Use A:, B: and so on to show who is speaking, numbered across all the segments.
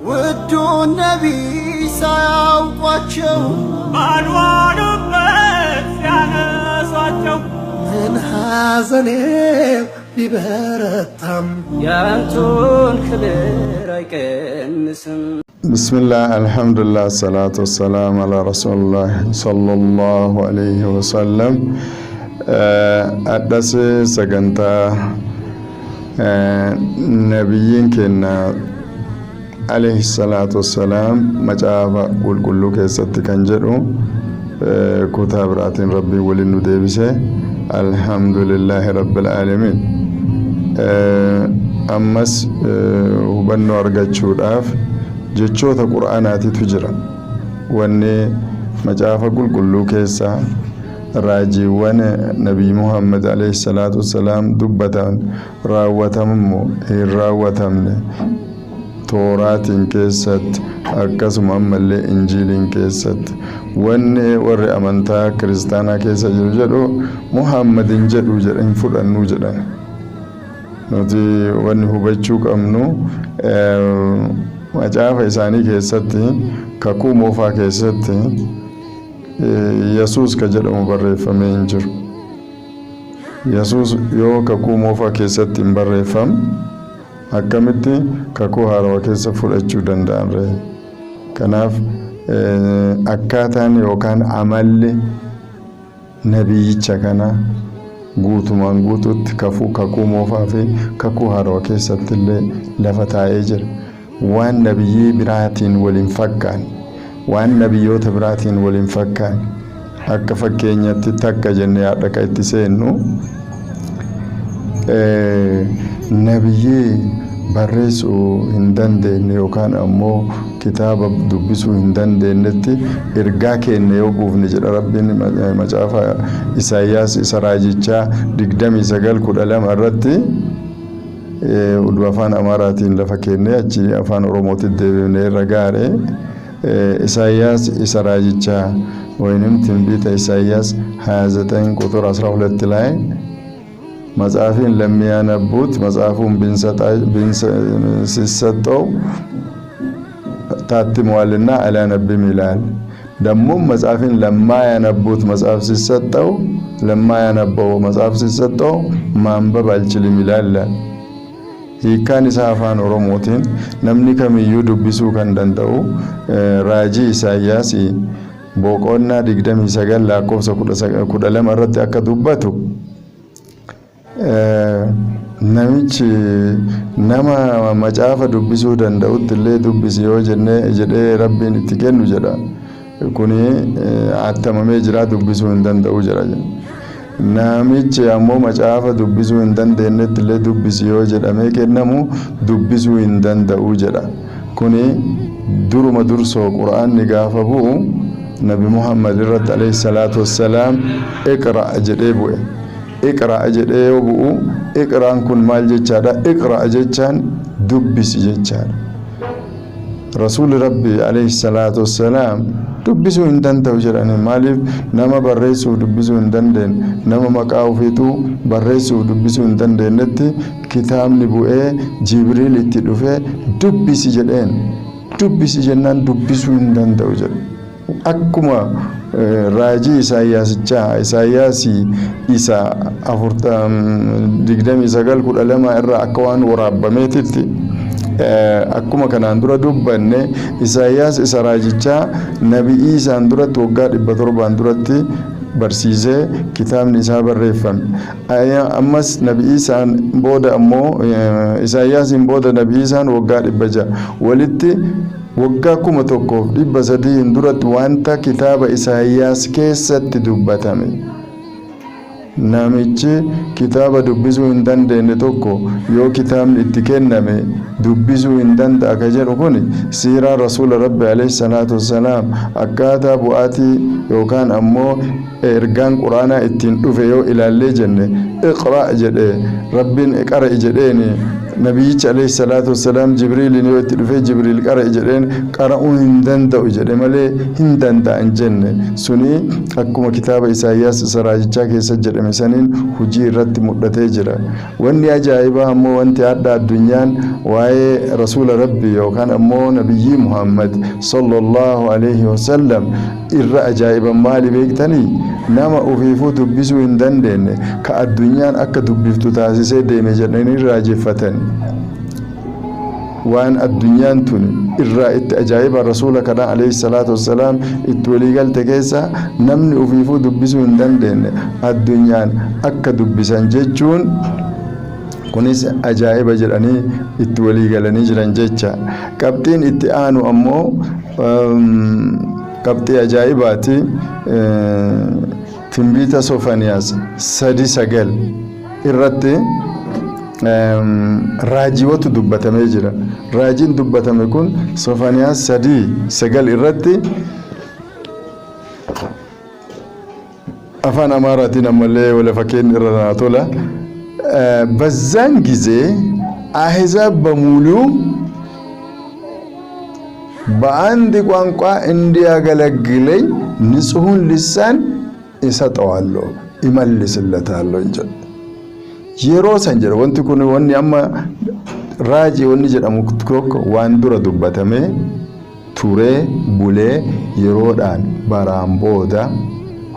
A: ውዱ ነቢይ ሳያውቋቸው
B: ባልዋሉበት ሲያነሷቸው
A: ምን ሐዘኔም ቢበረታም
B: ያንቱን ክብር አይቀንስም።
C: ብስሚላህ አልሐምዱሊላህ ሰላቱ ወሰላም አላ ረሱሊላህ ሰለላሁ ዐለይሂ ወሰለም። አዳስ ሰገንታ ነቢይን ኬና ዐለይሂ ሰላቱ ወሰላም መጫፋ ቁልቁሉ keessatti kan jedhu kutaa biraatiin rabbii waliin nu deebise alhamdulillahi rabbil aalamiin. Ammas hubannoo argachuudhaaf jechoota qur'aanaatitu jira. Wanni macaafa qulqulluu keessaa raajiiwwan nabii Muhammad alayhi salaatu wassalaam dubbatan raawwatamu hin raawwatamne tooraatiin keessatti akkasuma ammallee injiiliin keessatti wanni warri amantaa kiristaanaa keessa jiru jedhu Muhammadin jedhu jedhan fudhannu jedhan. Nuti wanni hubachuu qabnu macaafa isaanii keessatti kakuu moofaa keessatti Yesuus ka jedhamu barreeffamee hin jiru. Yesuus yoo kakuu moofaa keessatti hin barreeffam akkamitti kakuu haarawaa keessa fudhachuu danda'an ree? Kanaaf akkaataan yookaan amalli nabiyyicha kana guutumaan guututti kakuu moofaa fi kakuu haarawaa keessatti illee lafa taa'ee jira. Waan nabiyyii biraatiin waliin fakkaan waan nabiyyoota biraatiin waliin fakkaan akka fakkeenyatti takka jennee haadha itti seennu nabiyyii barreessuu hin dandeenye yookaan ammoo kitaaba dubbisuu hin dandeenyetti ergaa keenya yoo buufne jedha rabbiin macaafa Isaayyaas isa raajichaa 29:12 irratti uduu afaan Amaaraatiin lafa kennee achi afaan Oromootti deebifnee irra gaare Isaayyaas isa raajichaa ወይንም ትንቢተ ኢሳይያስ 29 ቁጥር 12 ላይ መጽሐፍን ለሚያነቡት መጽሐፉን ሲሰጠው ታትሟልና አላነብም ይላል። ደግሞ መጽሐፍን ለማያነቡት መጽሐፍ ሲሰጠው ለማያነበው መጽሐፍ ሲሰጠው ማንበብ አልችልም ይላል። hiikkaan isaa afaan Oromootiin namni kamiyyuu dubbisuu kan danda'u raajii Isaayyaas boqonnaa 29 lakkoofsa 12 irratti akka dubbatu namichi nama macaafa dubbisuu danda'utti illee dubbisi yoo jedhee rabbiin itti kennu jedha. Kuni attamamee jira dubbisuu hin danda'u jedha. Namichi ammoo macaafa dubbisuu hin dandeenyetti illee dubbisi yoo jedhamee kennamu dubbisuu hin danda'u jedha. Kuni duruma dursoo Qur'aanni gaafa bu'u Nabi Muhammad irratti alayhi salaatu wassalaam iqra jedhee bu'e. Iqra jedhee yoo bu'u iqraan kun maal jechaadha? Iqra jechaan dubbisi jechaadha. Rasuulli Rabbi alayhi salaatu wassalaam dubbisuu hin danda'u jedhani. Maaliif nama barreessuu dubbisuu hin dandeenye nama maqaa ofiituu barreessuu dubbisuu hin dandeenyetti kitaabni bu'ee Jibriil itti dhufee dubbisi jedheen. Dubbisi jennaan dubbisuu hin danda'u jedhe. Akkuma raajii Isaayyaas isa 29:12 irraa akka waan waraabbameetitti akkuma kanaan dura dubbanne Isaayyaas isa raajichaa nabii isaan duratti waggaa 700 duratti barsiisee kitaabni isaa barreeffame. Ammas nabii isaan booda ammoo Isaayyaasiin booda nabii isaan waggaa 600 walitti waggaa 1300 duratti wanta kitaaba Isaayyaas keessatti dubbatame. Namichi kitaaba dubbisuu hin dandeenye tokko yoo kitaabni itti kenname dubbisuu hin danda'a ka jedhu kun siiraa Rasuula Rabbi alayhi salaatu wassalaam akkaataa bu'aatii yookaan ammoo ergaan Qur'aanaa ittiin dhufe yoo ilaallee jenne iqra jedhee rabbiin iqra jedheeni nabiyyichi alayhi salaatu wassalaam jibriiliin yoo itti dhufee jibriil qara'i jedheen qara'uu hin danda'u jedhe malee hin danda'an jenne suni akkuma kitaaba Isaayyaas isa raajichaa keessa jedhame saniin hujii irratti mul'atee jira. Wanni ajaa'ibaa ammoo wanti adda addunyaan waa'ee rasuula rabbii yookaan ammoo nabiyyi Muhammad sallallahu alayhi wasallam irra ajaa'iban maali beektanii? Nama ufiifuu dubbisuu hin dandeenye ka addunyaan akka dubbiftu taasisee deeme jedhanii raajeffatan. Waan addunyaan tun irraa itti ajaa'iba rasuula kana alayhi salaatu wassalaam itti waliigalte keessa namni ufiifuu dubbisuu hin dandeenye addunyaan akka dubbisan jechuun kunis ajaa'iba jedhanii itti waliigalanii jiran jecha. Qabxiin itti aanu ammoo qabxii ajaa'ibaati. Tinbiita Soofaniyaas 3:9 irratti raajiiwwatu dubbatamee jira. Raajiin dubbatame kun Soofaniyaas 3:9 irratti afaan Amaaraatiin ammallee wala fakkeenya irra naa tola. በዛን ጊዜ አሕዛብ በሙሉ በአንድ ቋንቋ እንዲያገለግለኝ ንጹሑን ልሳን እሰጠዋለሁ ይመልስለታለሁ እንጂ የሮሰን ጀረ ወንቲ ኩን ወኒ አማ ራጂ ወኒ ጀደሙ ኮክ ዋን ዱረ ዱበተሜ ቱሬ ቡሌ የሮዳን ባራምቦዳ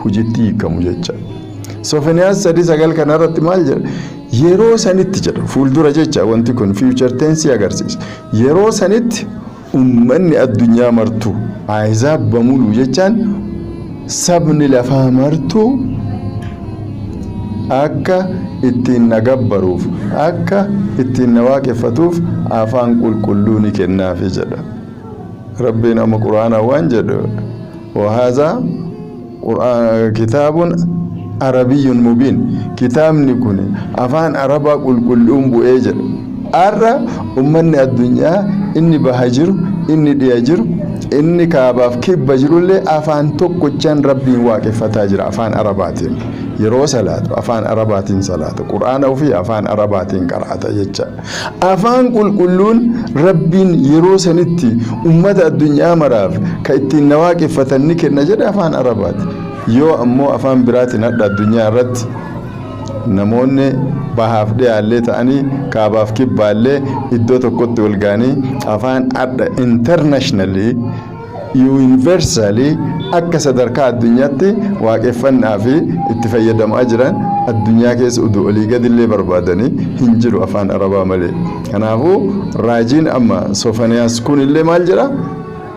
C: ሁጂቲ ከሙጀቻ Soofaniyaas 3:9 kanarratti maal jedha? Yeroo sanitti jedha fuuldura jecha wanti kun future tense agarsiisa. Yeroo sanitti ummanni addunyaa martu ahzaab bamulu jechaan sabni lafaa martu akka ittiin nagabbaruuf akka ittiin waaqeffatuuf afaan qulqulluu ni kennaafi jedha. Rabbiin amma quraana waan jedhu wa hadha kitaabun Arabiyyun mubiin kitaabni kun afaan arabaa qulqulluun bu'ee jedha. Arra ummanni addunyaa inni baha jiru inni dhiya jiru inni kaabaaf kibba jirullee afaan tokkochaan rabbiin waaqeffataa jira afaan arabaatiin. Yeroo salaatu afaan arabaatiin salaata quraana ofii afaan arabaatiin qaraata jecha. Afaan qulqulluun rabbiin yeroo sanitti ummata addunyaa maraaf ka ittiin waaqeffatan ni kenna jedha afaan arabaati. Yoo ammoo afaan biraatiin hadha addunyaa irratti namoonni bahaaf dhiyaallee ta'anii kaabaaf kibbaallee iddoo tokkotti wal ga'anii afaan hadha internationally universally akka sadarkaa addunyaatti waaqeffannaa fi itti fayyadamaa jiran addunyaa keessa uduu olii gadillee barbaadanii hin jiru afaan arabaa malee. Kanaafuu raajiin amma Soofaniyaas kunillee maal jedha?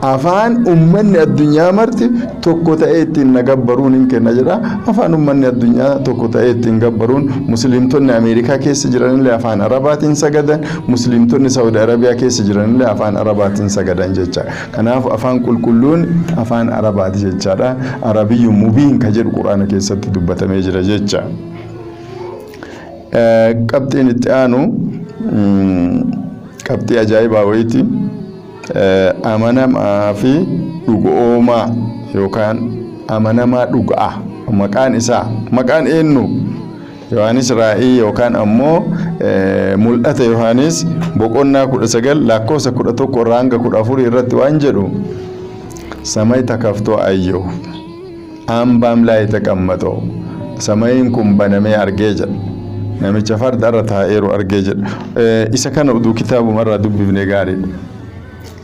C: Afaan ummanni addunyaa marti tokko ta'ee ittiin nagabbaruun hin kenna jedha. Afaan ummanni addunyaa tokko ta'ee ittiin gabbaruun musliimtonni Ameerikaa keessa jiranillee afaan arabaatiin sagadan, musliimtonni Saudi Arabiyaa keessa jiranillee afaan arabaatiin sagadan jecha. Kanaaf afaan qulqulluun afaan arabaati jechaadha. Arabiyyuun mubiin ka jedhu quraana keessatti dubbatamee jira jecha. Qabxiin itti aanu qabxii ajaa'ibaa wayiiti. Amanamaa fi dhuga'oomaa yookaan amanamaa dhugaa maqaan isaa maqaan eenyu Yohaanis Raa'ii yookaan ammoo mul'ata Yohaanis boqonnaa 19 lakkoofsa 11 irraa hanga 14 irratti waan jedhu samay takaftoo ayyoo ambaam laa የተቀመጠው samayin kun banamee argee jedha namicha farda irra taa'eeru argee jedha isa kana uduu kitaabumarraa dubbifnee gaariidha.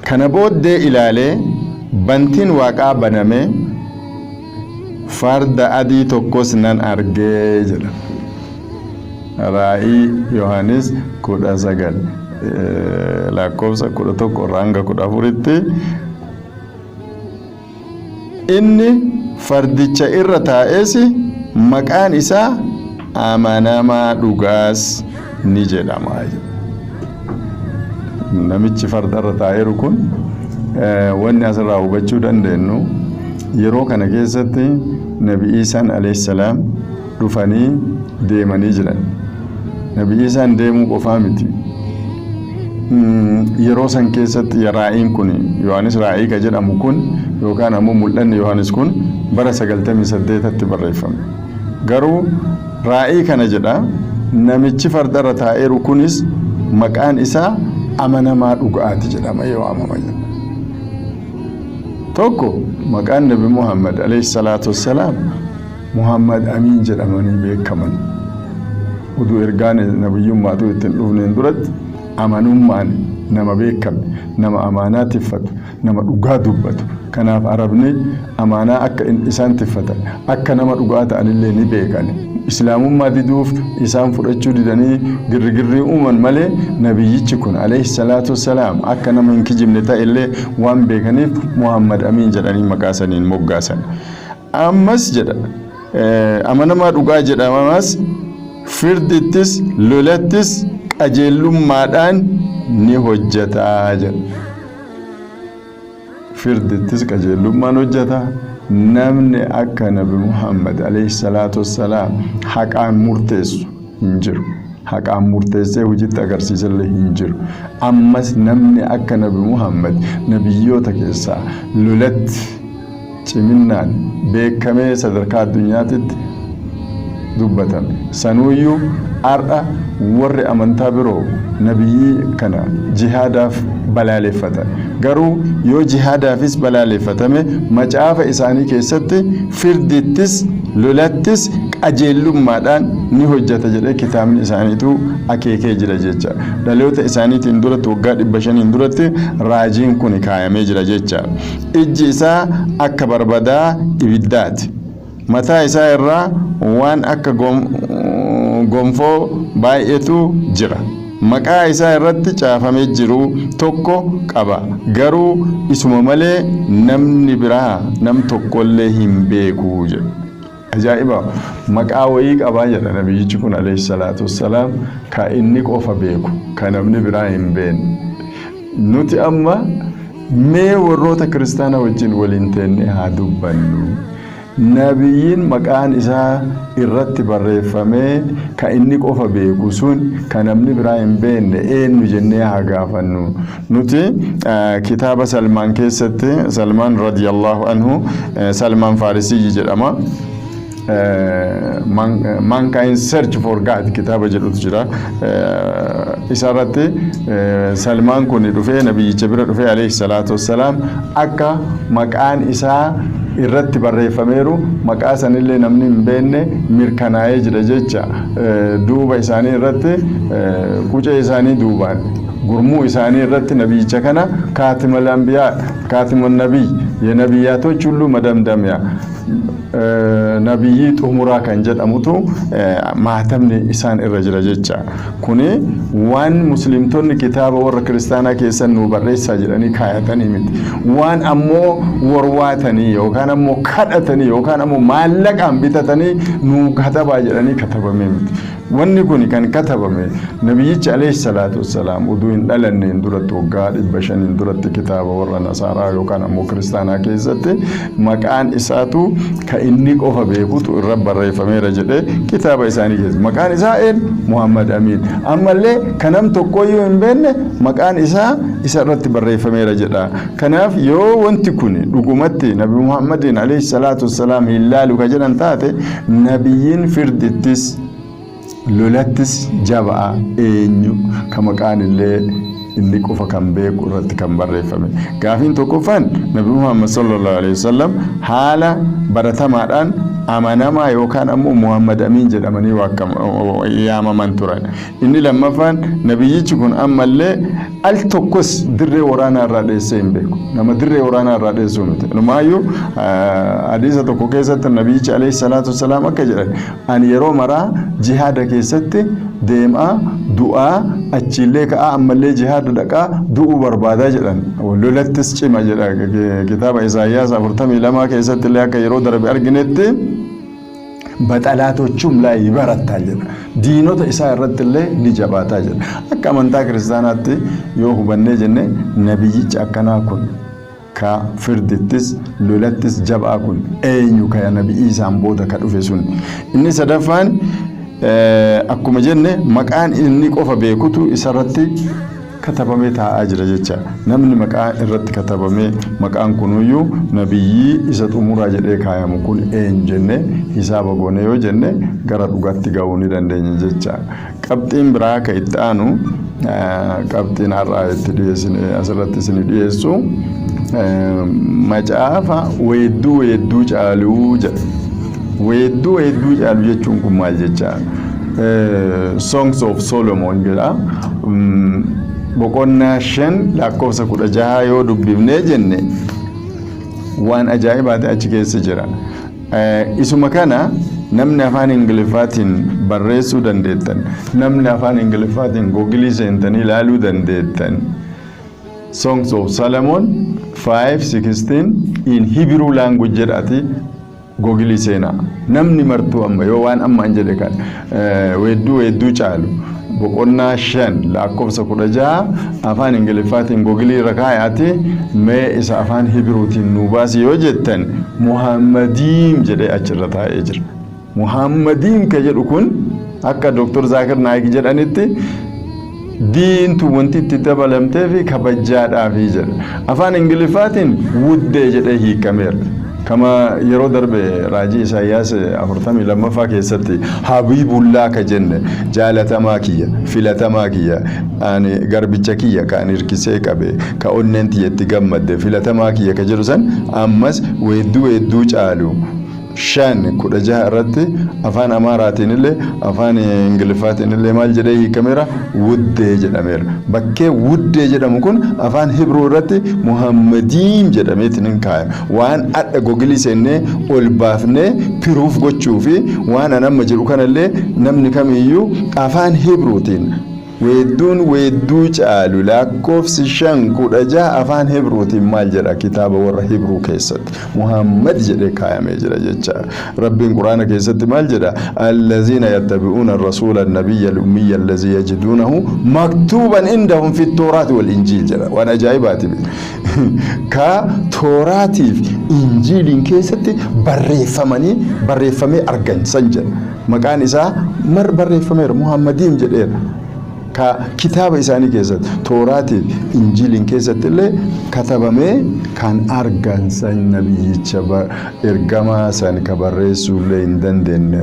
C: Kana booddee ilaalee bantiin waaqaa baname farda adii tokkos nan argee jedha. Raa'ii Yohaanis 19 lakkoofsa 11 irraa hanga 14tti inni fardicha irra taa'es maqaan isaa amanamaa dhugaas ni jedhama. Namichi farda irra taa'eeru kun wanni asirraa hubachuu dandeenyu yeroo kana keessatti Nabi Iisaan alayhi salaam dhufanii deemanii jiran. Nabi Iisaan deemuu qofaa miti. Yeroo san keessatti raa'iin kun Yohaanis Raa'ii ka jedhamu kun yookaan ammoo mul'anni Yohaanis kun bara 98tti barreeffame. Garuu Raa'ii kana jedha namichi farda irra taa'eeru kunis maqaan isaa amanamaa dhugaati jedhama yoo amama tokko maqaan nabi Muhammad alayhi salatu wassalam Muhammad Amin jedhamanii beekaman udu ergaan nabiyyummaatu ittiin dhufneen duratti amanummaan nama beekame nama amaanaa tiffatu nama dhugaa dubbatu kanaaf arabni amaanaa akka isaan tiffatan akka nama dhugaa ta'anillee ni beekan islaamummaa diduuf isaan fudhachuu didanii girgirrii uuman malee nabiyyichi kun alayhi salatu wassalam akka nama hin kijibne ta'ellee waan beekaniif Muhammad Amin jedhanii maqaa saniin moggaasan ammas jedha amanamaa dhugaa jedhamamas firdittis lolattis qajeelummaadhaan ni hojjetaa jedha firdittis qajeelummaan hojjetaa namni akka nabi Muhammad alayhi salatu wassalam haqaan murteessu hin jiru haqaan murteessee hojiitti agarsiisallee hin jiru ammas namni akka nabi Muhammad nabiyyoota keessaa lolatti ciminaan beekamee sadarkaa addunyaatitti dubbatame sanuyyuu ar'a warri amantaa biroo nabiyyi kana jihaadaaf balaaleffatan garuu yoo jihaadaafis balaaleffatame macaafa isaanii keessatti firdittis lolattis qajeelummaadhaan ni hojjeta jedhee kitaabni isaaniitu akeekee jira jecha dhaloota isaaniitiin duratti waggaa 500 duratti raajiin kun kaayamee jira jecha ijji isaa akka barbadaa ibiddaati mataa isaa irraa waan akka gonfoo baay'eetu jira maqaa isaa irratti caafamee jiru tokko qaba garuu isuma malee namni biraa nam tokkollee hin beeku jedha ajaa'iba maqaa wayii qabaa jedha nabiyyichi kun alayhi salatu wassalam ka inni qofa beeku ka namni biraa hin beekne nuti amma mee warroota kiristaana wajjin waliin teenne haa dubbannu nabiyyiin maqaan isaa irratti barreeffamee ka inni qofa beeku sun ka namni biraa hin beekne eenyu jennee haa gaafannu nuti kitaaba Salmaan keessatti Salmaan radiyallahu anhu Salmaan Farisii jedhama Mankind Search for God kitaaba jedhutu jira isarratti Salmaan kun dhufee nabiyyicha bira dhufee alayhi salatu wassalam akka maqaan isaa irratti barreeffameeru maqaa sanillee namni hin beekne mirkanaa'ee jira jecha duuba isaanii irratti qucee isaanii duubaan gurmuu isaanii irratti nabiyyicha kana kaatimal anbiyaa kaatimun nabiy የነቢያቶች ሁሉ መደምደሚያ ነብይ ጡሙራ ከን ጀደሙቱ ማህተምኒ ኢሳን ኢረጅረ ጀቻ ኩኒ ዋን ሙስሊምቶን ኪታብ ወር ክርስቲያና ከሰኑ በረሳ ጅረኒ ካያተኒ ሚት ዋን አሞ ወርዋተኒ ዮካን አሞ ካደተኒ ዮካን አሞ ማለቃም ቢተተኒ ኑ ከተባ ጅረኒ ከተበመ ሚት ወኒ ኩኒ ከን ከተበመ ነብይ አለይሂ ሰላቱ ወሰላም ውዱን ደለነ እንዱረት ወጋድ በሸን እንዱረት ኪታብ ወር ነሳራ ዮካን አሞ ክርስቲያና ከሰተ መቃን ኢሳቱ ከኢኒ ቆፈ ቤኩት ረብ በረይፈሜረ ጀደ ኪታብ ኢሳኒ ከሰ መቃን ኢሳኤል ሙሐመድ አሚን አመለ ከነም ተቆዩ እንበነ መቃን ኢሳ ኢሰረት በረይፈሜረ ጀዳ ከናፍ ዮ ወንቲ ኩኒ ዱጉመት ነብይ ሙሐመድን አለይሂ ሰላቱ ወሰላም ይላሉ ከጀነን ታተ ነብይን ፍርድትስ ሎለትስ ጀባአ ኤኙ ከመቃንለ inni qofa kan beeku irratti kan barreeffame gaafin tokkoffan nabi Muhammad sallallahu alaihi wasallam haala baratamaadhaan amanama yookaan ammoo Muhammad Amin jedhamanii yaamaman turan inni lammaffaan nabiyyichi kun ammallee al tokkos dirree waraanaa irraa dheessee hin beeku nama dirree waraanaa irraa dheessuu miti numaayyuu hadiisa tokko keessatti nabiyyichi alayhi salaatu wassalaam akka jedhan ani yeroo maraa jihaada keessatti deemaa du'aa achillee ka'aa ammallee jihaada dhaqaa du'uu barbaadaa jedhan lolattis cima jedha kitaaba Isaayyaas 42 keessatti illee akka yeroo darbe arginetti በጠላቶቹም ላይ ይበረታል ዲኖተ ኢሳይረት ላይ ሊጀባታ ጀ አከመንታ ክርስቲያናት የሁበነ ጀነ ነብይች አከናኩን ከፍርድትስ ሎለትስ ጀባኩን ኤኙ ከነብይ ኢሳን ቦተ ከዱፈሱን እኒ ሰደፋን አኩመ ጀነ መቃን እኒ ቆፈ ቤኩቱ ኢሰረቲ كتبمه تا اجر جچا نمن مقا الرت كتبمه مقان كنويو نبي اسات امور اجده كايام كون انجنه حساب غونه يو جنه غرا دغات غاوني دندن جچا قبطين برا كيتانو qabxiin har'aa itti dhiyeessine asirratti isin dhiyeessu macaafa weedduu caaluu jedha. Weedduu caaluu jechuun kun maal jecha? Songs of Solomon jedha. Boqonnaa 5 lakkoofsa 16 yoo dubbifnee jenne waan ajaa'ibaati achi keessa jira. Isuma kana namni afaan Ingiliffaatiin barreessuu dandeettan, namni afaan Ingiliffaatiin googilii seentanii ilaaluu dandeettan. Songs of Solomon 5:16 in Hebrew language jedhati googilii seenaa. Namni martuu amma yoo waan amma an jedhe kan weedduu caalu boqonnaa 5 lakkoofsa 16 afaan Ingiliffaatiin googilii irra kaayaati mee isa afaan Hebruutiin nu baasi yoo jettan Muhammadiin jedhee achirra taa'ee jira. Muhammadiin ka jedhu kun akka Dr. Zakir Naik jedhanitti diintu wanti itti dabalamtee fi kabajjaadhaafi jedha. Afaan Ingiliffaatiin wuddee jedhee hiikameera. Kama yeroo darbe raajii Isaayyaas 42ffaa keessatti Habiibullaa ka jenne jaalatamaa kiyya filatamaa kiyya ani garbicha kiyya kan hirkisee qabe ka onneen tiyyatti gammadde filatamaa kiyya ka jedhu san ammas weedduu caalu 5:16 irratti afaan Amaaraatiin illee afaan Ingiliffaatiin illee maal jedhee hiikameera wuddee jedhameera. Bakkee wuddee jedhamu kun afaan Hibruu irratti Muhammadiin jedhameetiin kaaya. Waan adda googilii seennee ol baafnee piruuf gochuu fi waan anamma jedhu kanallee namni kamiyyuu afaan Hibruutiin weedduu caalu lakkoofsi 5:16 afaan Hibruutiin maal jedha kitaaba warra Hibruu keessatti Muhammad jedhee kaayamee jira jecha. Rabbiin Quraana keessatti maal jedha? Allazina yattabi'una ar-rasula an-nabiyya al-ummiyya allazi yajidunahu maktuban indahum fi at-taurati wal-injil jedha. Waan ajaa'ibaati. Ka Tooraatiif Injiiliin keessatti barreeffamee argan san jedha. Maqaan isaa barreeffameera Muhammadiin jedheera. Ka kitaaba isaanii keessatti Tooraatiif Injiiliin keessatti illee katabamee kan argan san nabiyyicha ergamaa san ka barreessuu illee hin dandeenye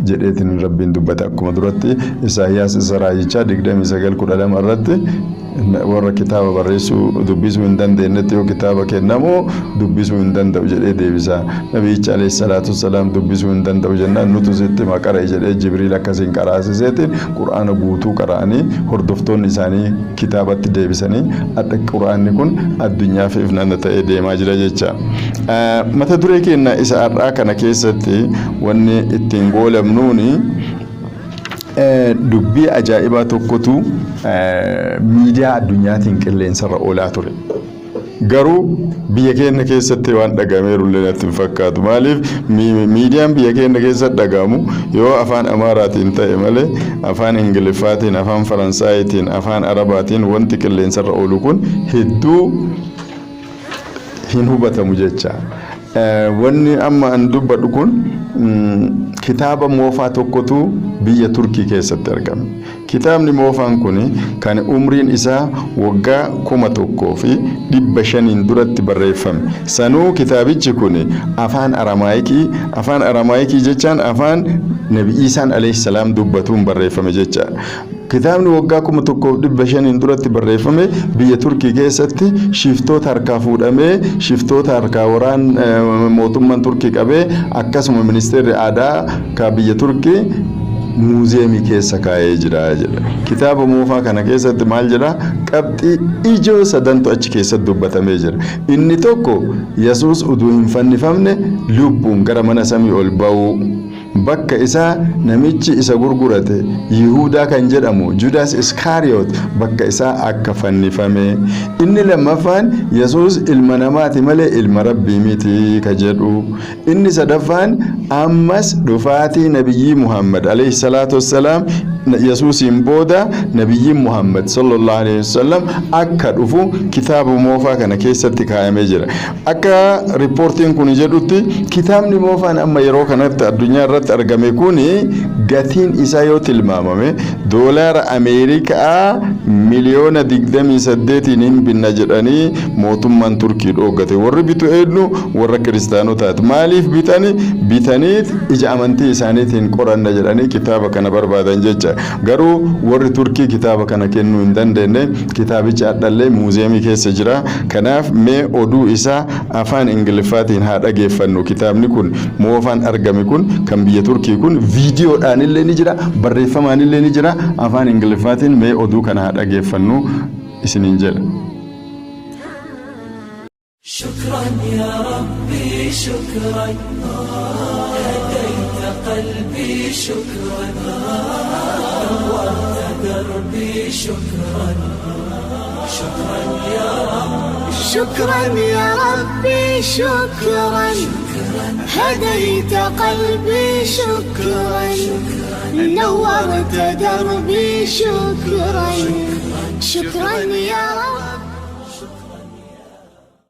C: jedheetiin Rabbiin dubbata. Akkuma duratti Isaayyaas isa raajichaa 29:12 irratti warra kitaaba barreessuu dubbisuu hin dandeenyetti yoo kitaaba kennamu dubbisuu hin danda'u jedhee deebisa. Nabiyyichi alayhi salaatu wassalaam dubbisuu hin danda'u jennaan nutu sitti maqara jedhee Jibriil akkasiin qaraasiseetiin Qur'aana guutuu qara'anii hordoftoonni isaanii kitaabatti deebisanii adda Qur'aanni kun addunyaaf ifnana ta'ee deemaa jira jecha. Mata duree keenya isa har'aa kana keessatti wanni ittiin goolamnuuni dubbii ajaa'ibaa tokkotu miidiyaa addunyaatiin qilleensarra oolaa ture. Garuu biyya keenya keessatti waan dhagameeru illee natti hin fakkaatu. Maaliif miidiyaan biyya keenya keessatti dhagamu yoo afaan Amaaraatiin ta'e malee afaan Ingiliffaatiin, afaan Faransaayitiin, afaan Arabaatiin wanti qilleensarra oolu kun hedduu hin hubatamu jecha. Wanni amma an dubbadhu kun kitaaba moofaa tokkotu biyya Turkii keessatti argame. Kitaabni moofaan kun kan umriin isaa waggaa 1500 duratti barreeffame. Sanuu kitaabichi kun afaan Aramaayikii jechaan afaan Nabi Iisaan alayhi salaam dubbatuun barreeffame jecha. Kitaabni waggaa 1500 duratti barreeffame biyya Turkii keessatti shiftoota harkaa fuudhamee shiftoota harkaa waraan mootummaan Turkii qabee akkasuma ministeerri aadaa ka biyya Turkii muuziyeemii keessa kaa'ee jira jedha. Kitaaba moofaa kana keessatti maal jedha? Qabxii ijoo sadantu achi keessatti dubbatamee jira. Inni tokko Yesuus utuu hin fannifamne lubbuun gara mana samii ol ba'uu. Bakka isaa namichi isa gurgurate Yihuudaa kan jedhamu Judas Iskariot bakka isaa akka fannifame. Inni lammaffaan Yesuus ilma namaati malee ilma Rabbii miti ka jedhu. Inni sadaffaan ammas dhufaatii Nabiyyi Muhammad alayhi salaatu wassalaam Yesuusiin booda Nabiyyi Muhammad sallallahu alayhi wasallam akka dhufu kitaaba moofaa kana keessatti kaa'amee jira. Akka riipoortiin kun jedhutti kitaabni moofaan amma yeroo kanatti addunyaa irratti irratti argame kuni gatiin isaa yoo tilmaamame doolaara Ameerikaa miliyoona 28 hin binna jedhanii mootummaan Turkii dhoogate. Warri bitu eenyu? Warra kiristaanotaati. Maaliif bitanii ija amantii isaaniitiin qoranna jedhanii kitaaba kana barbaadan jecha. Garuu warri Turkii kitaaba kana kennuu hin dandeenye. Kitaabicha adhallee muuziyeemii keessa jira. Kanaaf mee oduu isaa afaan Ingiliffaatiin haa dhageeffannu. Kitaabni kun moofaan argame kun kan biyya Turkii kun viidiyoodhaan illee ni jira, barreeffamaan illee ni jira. Afaan Ingiliffaatiin mee oduu kana haa dhageeffannu isiniin jedha.
D: شكرا يا ربي شكرا هديت قلبي شكرا نورت دربي شكرا شكرا يا رب
E: شكرا يا ربي شكرا هديت قلبي شكرا نورت دربي شكرا شكرا يا رب